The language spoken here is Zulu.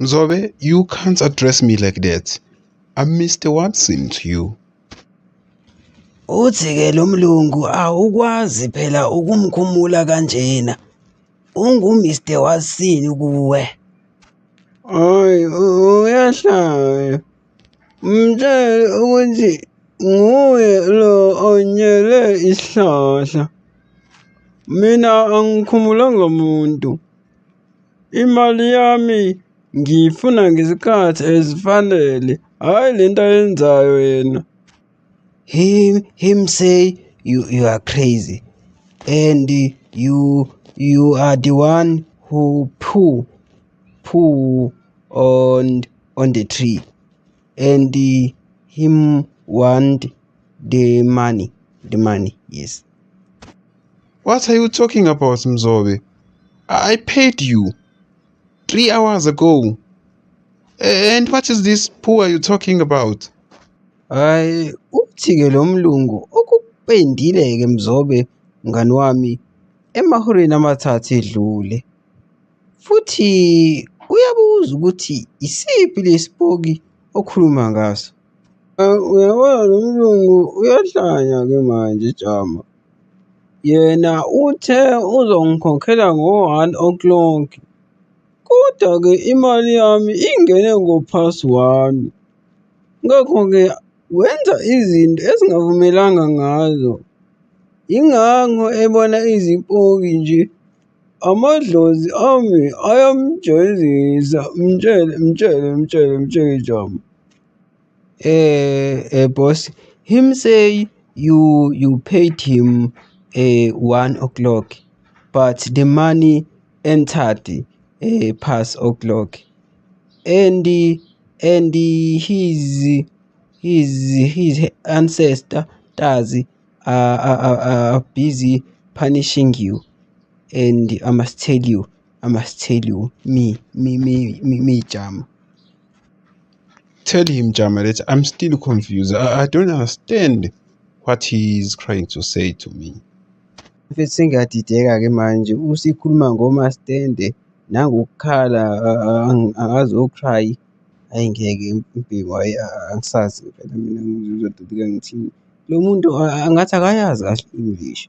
Mzobe, you can't address me like that. I'm Mr. Watson to you. Uthi-ke lo mlungu awukwazi phela ukumkhumula kanjena. UnguMr. Watson kuwe. Hayi, uyahlanya. Mtshele ukuthi nguye lo onyele isihlahla. Mina angikhumulanga muntu. Imali yami ngiyifuna ngesikhathi esifanele. Hayi lento ayenzayo yena. Him say you are crazy and you are the one who poo on the tree and him want the money yes. What are you talking about, Mzobe? I paid you 3 hours ago. And what is this poor you talking about? Hayi uthi-ke lo mlungu okupendile-ke Mzobe mngani wami emahoreni amathathu edlule. Futhi uyabuza ukuthi isiphi lesipoki okhuluma ngaso. Uyabona lo mlungu uyahlanya-ke manje Jama. Yena uthe uzongikhokhela ngo-1 o'clock. Kodwa-ke imali yami ingene ngo-1:30. Ngakho-ke wenza izinto ezingavumelanga ngazo. Yingakho ebona izipoki nje. Amadlozi ami ayamjezisa. Mtshele Jama. Boss, him say you paid him 1 o'clock, but the money entered past o'clock, and his ancestors are busy punishing you, and I must tell you, me, Jama. Tell him, Jama, that I'm still confused. I don't understand what he's trying to say to me. Mfethu sengadideka-ke manje usikhuluma ngomastende nangokukhala angazocry. Hayi ngeke impilo angisazi phela mina ngizodideka ngithini. Lo muntu angathi akayazi kahle English.